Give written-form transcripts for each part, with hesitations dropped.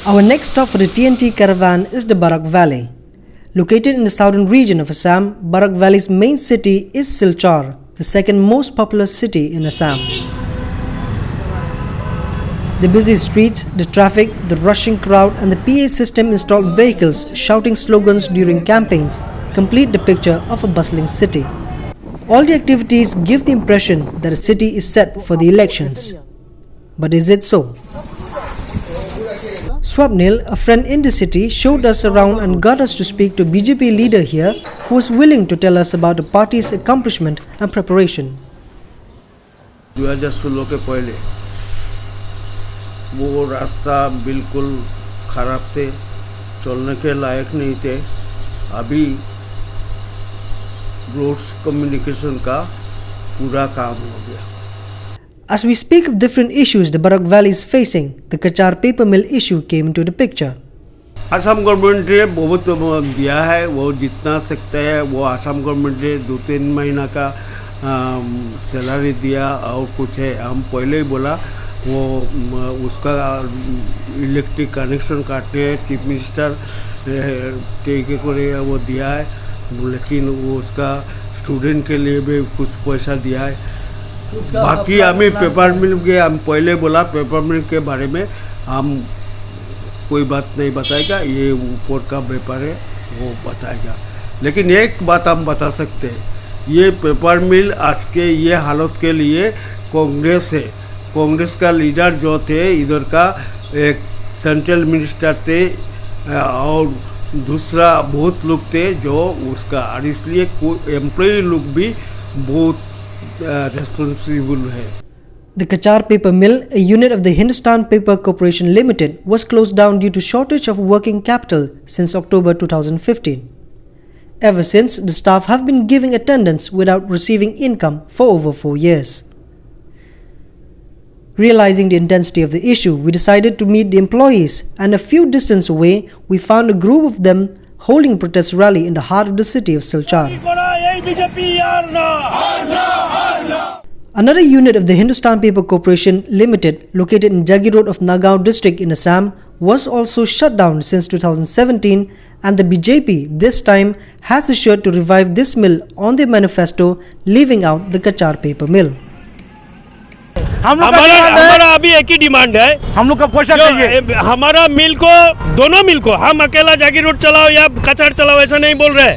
Our next stop for the TNT caravan is the Barak Valley. Located in the southern region of Assam, Barak Valley's main city is Silchar, the second most populous city in Assam. The busy streets, the traffic, the rushing crowd and the PA system installed vehicles shouting slogans during campaigns complete the picture of a bustling city. All the activities give the impression that a city is set for the elections. But is it so? Swapnil, a friend in the city, showed us around and got us to speak to a BJP leader here who was willing to tell us about the party's accomplishment and preparation. 2016 के पहले वो रास्ता बिल्कुल खराब थे, चलने के लायक नहीं थे। अभी रोड्स कम्युनिकेशन का पूरा काम हो गया। As we speak of different issues the Barak Valley is facing, the Kachar paper mill issue came into the picture. Assam government ने बहुत दिया है, वो जितना सकते हैं वो असम गवर्नमेंट ने 2-3 महीना का सैलरी दिया और कुछ है। हम पहले ही बोला वो उसका इलेक्ट्रिक कनेक्शन काटने चीफ मिनिस्टर टेके को वो दिया है, लेकिन वो उसका स्टूडेंट के लिए भी कुछ पैसा दिया है। बाकी हमें पेपर मिल के हम पहले बोला पेपर मिल के बारे में हम कोई बात नहीं बताएगा, ये ऊपर का व्यापार है वो बताएगा। लेकिन एक बात हम बता सकते हैं, ये पेपर मिल आज के ये हालत के लिए कांग्रेस है। कांग्रेस का लीडर जो थे इधर का एक सेंट्रल मिनिस्टर थे और दूसरा बहुत लोग थे जो उसका, और इसलिए एम्प्लॉय लोग भी बहुत responsible है। The Kachar paper mill, a unit of the Hindustan Paper Corporation Limited, was closed down due to shortage of working capital since October 2015. Ever since, the staff have been giving attendance without receiving income for over 4 years. Realizing the intensity of the issue, we decided to meet the employees, and a few distance away, we found a group of them holding a protest rally in the heart of the city of Silchar. Another unit of the Hindustan Paper Corporation Limited, located in Jagi Road of Nagaon district in Assam, was also shut down since 2017, and the BJP this time has assured to revive this mill on their manifesto, leaving out the Kachar paper mill. हमारा अभी एक ही demand है, हम लोग का पैसा चाहिए। हमारा मिल को, दोनों मिल को, हम अकेला जागी रोड चलाओ या कचर चलाओ ऐसा नहीं बोल रहे।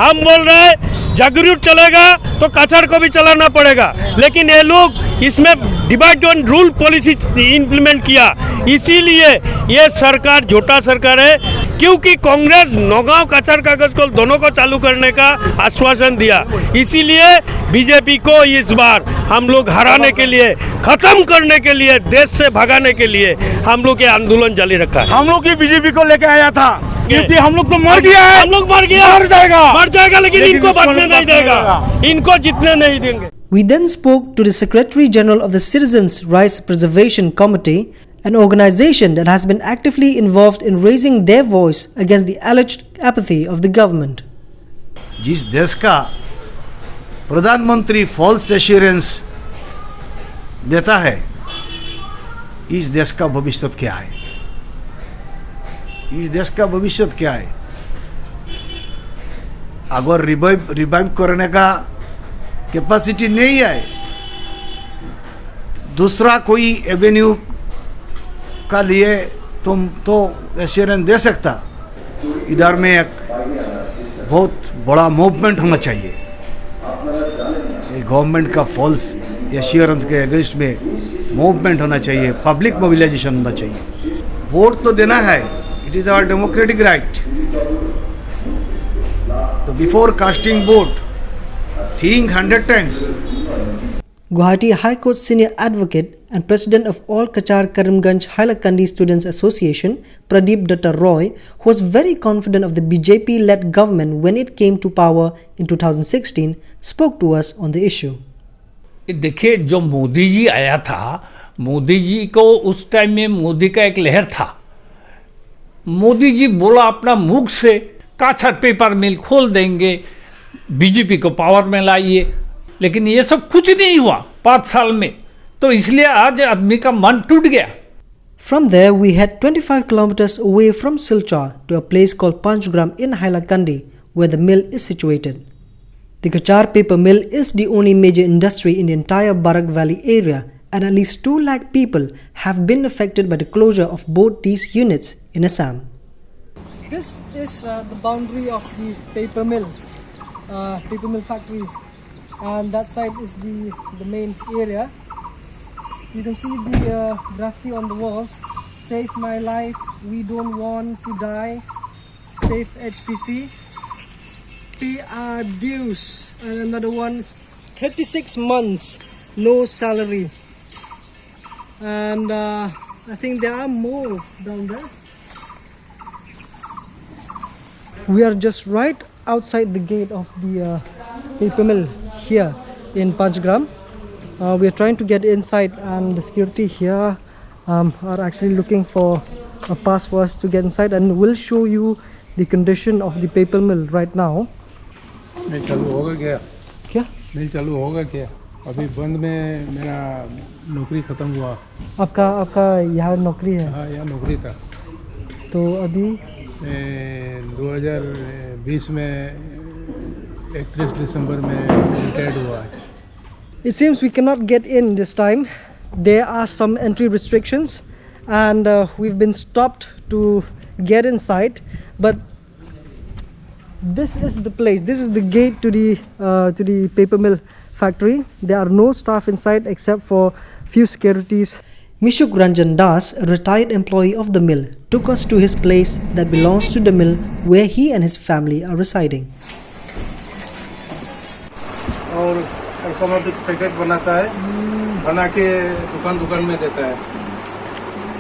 हम बोल रहे हैं जागी रोड चलेगा तो कचर को भी चलाना पड़ेगा, लेकिन ये लोग इसमें divide and rule policy implement किया। इसीलिए ये सरकार झूठा सरकार है, क्योंकि कांग्रेस नौगांव कचर कागज को दोनों को चालू करने का आश्वासन दिया। इसीलिए बीजेपी को इस बार हम लोग हराने के लिए, खत्म करने के लिए, देश से भगाने के लिए हम लोग ये आंदोलन जारी रखा है। हम लोग की बीजेपी को लेके आया था, क्योंकि हम लोग तो मर गया है। हम लोग मर जाएगा, लेकिन इनको बचने नहीं देगा, इनको जीतने नहीं देंगे। We then spoke to the Secretary General of the Citizens' Rights Preservation Committee, an organization that has been actively involved in raising their voice against the alleged apathy of the government. जिस देश का प्रधानमंत्री false assurance देता है, इस देश का भविष्य क्या है? इस देश का भविष्य क्या है? अगर रिवाइव करने का कैपेसिटी नहीं है, दूसरा कोई एवेन्यू का लिए तुम तो एश्योरेंस दे सकता। इधर में एक बहुत बड़ा मूवमेंट होना चाहिए, गवर्नमेंट का फॉल्स एश्योरेंस के अगेंस्ट में मूवमेंट होना चाहिए, पब्लिक मोबिलाइजेशन होना चाहिए। वोट तो देना है, it is our democratic right. तो before casting vote, think 100 times. Guwahati High Court Senior Advocate and President of All Kachar Karimganj Hailakandi Students Association, Pradeep Datta Roy, who was very confident of the BJP-led government when it came to power in 2016, spoke to us on the issue. देखिए, जो मोदी जी आया था, मोदी जी को उस time में मोदी का एक लहर था। मोदी जी बोला अपना मुख से काछर पेपर मिल खोल देंगे, बीजेपी को पावर में लाइए, लेकिन ये सब कुछ नहीं हुआ 5 साल में। तो इसलिए आज आदमी का मन टूट गया। From there, we head 25 kilometers away from Silchar to a place called Panchgram in Hailakandi, where the mill is situated. The Kachar paper mill is the only major industry in the entire Barak Valley area, and at least 2 lakh people have been affected by the closure of both these units in Assam. This is the boundary of the paper mill factory, and that side is the main area. You can see the graffiti on the walls. Save my life, we don't want to die, save HPC, pay our dues, and another one, 36 months, no salary. And I think there are more down there. We are just right outside the gate of the paper mill here in Panchgram. We are trying to get inside, and the security here are actually looking for a pass for us to get inside, and we'll show you the condition of the paper mill right now. मिल चालू होगा क्या? क्या मिल चालू होगा क्या? अभी बंद में मेरा नौकरी ख़त्म हुआ। आपका यहाँ नौकरी है? हाँ, यहाँ नौकरी था। तो अभी 2020 में 31 दिसंबर में रिटायर्ड हुआ। It seems we cannot get in this time. There are some entry restrictions, and we've been stopped to get inside. But this is the place. This is the gate to the paper mill factory. There are no staff inside except for few securities. Mishuk Ranjan Das, a retired employee of the mill, took us to his place that belongs to the mill, where he and his family are residing. और ऐसा में भी packet बनाता है, बना के दुकान में देता है।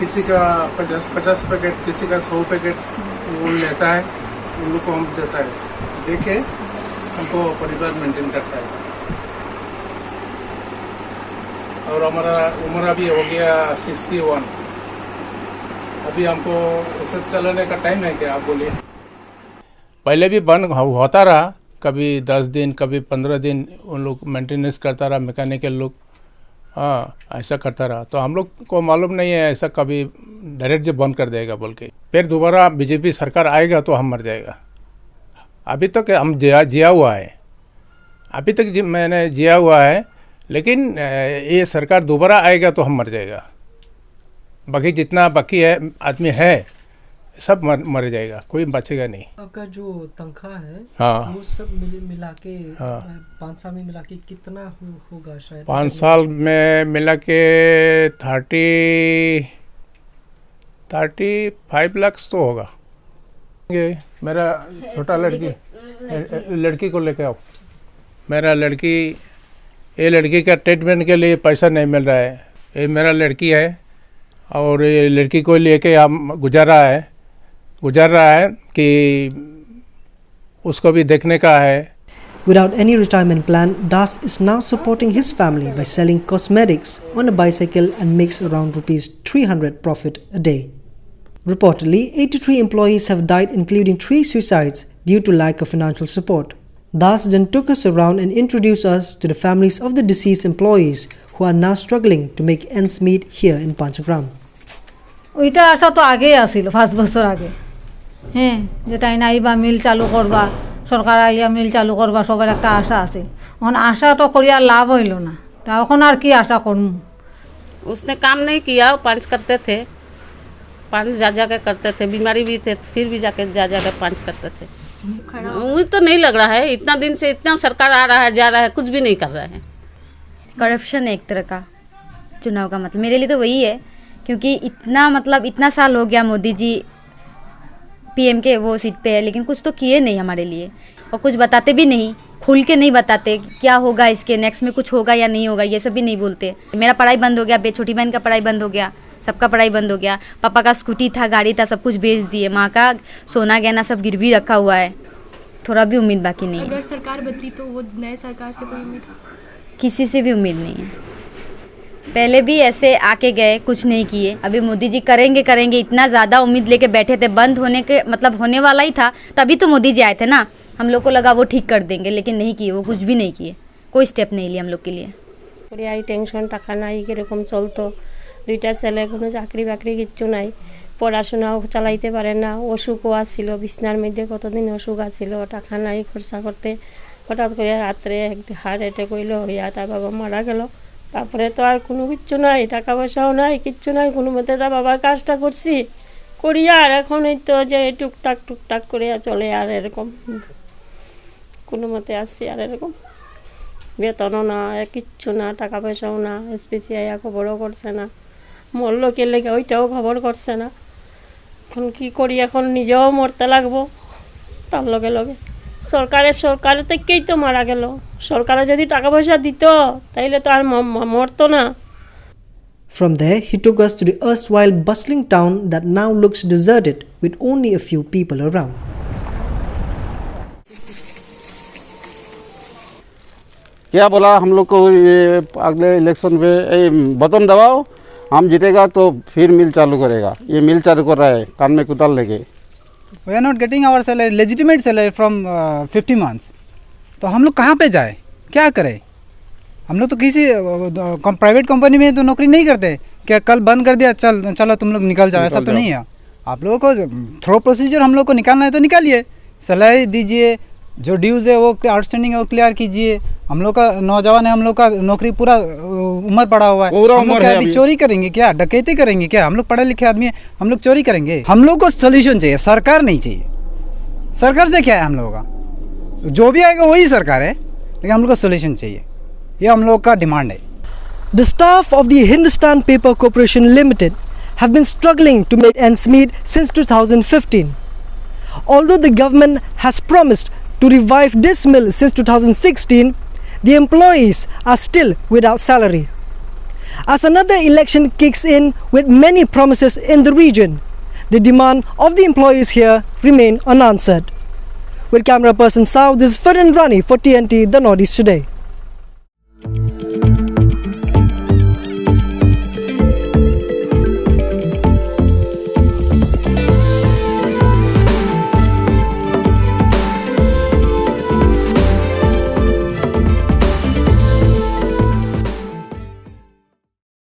किसी का 50 पैकेट, किसी का 100 पैकेट वो लेता है, उन लोग को हम देता है, देके हमको परिवार मेंटेन करता है। और हमारा उम्र अभी हो गया 61। अभी हमको ये सब चलाने का टाइम है क्या, आप बोलिए? पहले भी बंद होता रहा, कभी 10 दिन, कभी 15 दिन उन लोग मेंटेनेंस करता रहा, मैकेनिकल लोग। हाँ, ऐसा करता रहा। तो हम लोग को मालूम नहीं है ऐसा कभी डायरेक्ट जो बंद कर देगा बोल के। फिर दोबारा बीजेपी सरकार आएगा तो हम मर जाएगा। अभी तक हम जिया हुआ है, अभी तक मैंने जिया हुआ है, लेकिन ये सरकार दोबारा आएगा तो हम मर जाएगा। बाकी जितना बाकी है आदमी है सब मर जाएगा, कोई बचेगा नहीं। आपका जो तनख्वाह है, हाँ, वो सब मिला के 5 साल में मिला के कितना होगा? शायद 5 साल में मिला के 35 लाख तो होगा। ये मेरा छोटा लड़की को लेके आओ। मेरा लड़की का ट्रीटमेंट के लिए पैसा नहीं मिल रहा है। ये मेरा लड़की है और ये लड़की को लेके हम गुजार रहा है कि उसको भी देखने का है। Without any retirement plan, Das is now supporting his family by selling cosmetics on a bicycle and makes around ₹300 profit a day. Reportedly, 83 employees have died, including 3 suicides due to lack of financial support. Das then took us around and introduced us to the families of the deceased employees who are now struggling to make ends meet here in Panchgram. ওইটা আশা তো আগেই আসিল, 5 বছর আগে। হ্যাঁ, যে তাই নাইবা মিল চালু করবা, সরকার আইয়া মিল চালু করবা, সবার একটা আশা আছে। এখন আশা তো করিয়া লাভ হইল না, তা এখন আর কি আশা করব? उसने काम नहीं किया, पंच करते थे, पंच जा के करते थे, बीमारी भी थे, फिर भी जा के पंच करते थे। मुझे तो नहीं लग रहा है, इतना दिन से इतना सरकार आ रहा है जा रहा है, कुछ भी नहीं कर रहा है। करप्शन है एक तरह का चुनाव का, मतलब मेरे लिए तो वही है, क्योंकि इतना साल हो गया मोदी जी पीएम के वो सीट पे है, लेकिन कुछ तो किए नहीं हमारे लिए, और कुछ बताते भी नहीं, खुल के नहीं बताते क्या होगा इसके नेक्स्ट में, कुछ होगा या नहीं होगा, ये सब भी नहीं बोलते। मेरा पढ़ाई बंद हो गया, छोटी बहन का पढ़ाई बंद हो गया, सबका पढ़ाई बंद हो गया, पापा का स्कूटी था, गाड़ी था, सब कुछ बेच दिए, माँ का सोना गहना सब गिरवी रखा हुआ है, थोड़ा भी उम्मीद बाकी नहीं है। अगर सरकार बदली तो वो नए सरकार से कोई उम्मीद? किसी से भी उम्मीद नहीं है। पहले भी ऐसे आके गए, कुछ नहीं किए, अभी मोदी जी करेंगे, इतना ज़्यादा उम्मीद लेके बैठे थे, बंद होने के मतलब होने वाला ही था, तभी तो मोदी जी आए थे ना, हम लोग को लगा वो ठीक कर देंगे, लेकिन नहीं किए, वो कुछ भी नहीं किए, कोई स्टेप नहीं लिया हम लोग के लिए। এই টেনশন টাকা নাই, কিরকম চলতো, দুইটা ছেলে কোনো চাকরি বাকরি কিচ্ছু নাই পড়াশোনাও চালাইতে পারে না অসুখও আসছিল বিছনার মধ্যে কতদিন অসুখ আসছিল টাকা নাই খরচা করতে হঠাৎ করে রাত্রে হার্ট অ্যাটাক হইলো হইয়া তার বাবা মারা গেল তারপরে তো আর কোনো কিচ্ছু নাই টাকা পয়সাও নাই কিচ্ছু নাই কোনো মতে তার বাবার কাজটা করছি করিয়া আর এখন এই তো যে টুকটাক করে চলে আর এরকম কোনো মতে আসছি আর এরকম বেতনও না কিচ্ছু না টাকা পয়সাও না এসপিসিআই খবরও করছে না মরলো কে লেগে ওইটাও খবর করছে না এখন কি করি এখন নিজেও মরতে লাগবো তার লগে লগে সরকারের থেকেই তো মারা গেল সরকারে যদি টাকা পয়সা দিত তাইলে তো আর মরতো না From there, he took us to the erstwhile bustling town that now looks deserted with only a few people around. क्या बोला हम लोग को ये अगले इलेक्शन में बटन दबाओ हम जीतेगा तो फिर मिल चालू करेगा ये मिल चालू कर रहा है कान में कुदाल लेके we are not getting our salary legitimate salary from 50 months तो हम लोग कहाँ पे जाए क्या करें हम लोग तो किसी प्राइवेट कंपनी में तो नौकरी नहीं करते क्या कल बंद कर दिया चलो तुम लोग निकल जाओ ऐसा तो नहीं है आप लोगों को थ्रो प्रोसीजर हम लोग को निकालना है तो निकालिए सैलरी दीजिए जो ड्यूज़ है वो आउटस्टैंडिंग है वो क्लियर कीजिए हम लोग का नौजवान है हम लोग का नौकरी पूरा उम्र पड़ा हुआ है हम लोग क्या अभी चोरी करेंगे क्या डकैती करेंगे क्या हम लोग पढ़े लिखे आदमी है हम लोग चोरी करेंगे हम लोग को सोल्यूशन चाहिए सरकार नहीं चाहिए सरकार से क्या है हम लोगों का जो भी आएगा वही सरकार है लेकिन हम लोग को सोल्यूशन चाहिए ये हम लोग का डिमांड है The staff of the Hindustan Paper Corporation Limited have been struggling to make ends meet since 2015. Although the government has promised to revive this mill since 2016, the employees are still without salary. As another election kicks in with many promises in the region, the demand of the employees here remain unanswered. With camera person Sao, this is Faran Rani for TNT, The Northeast Today.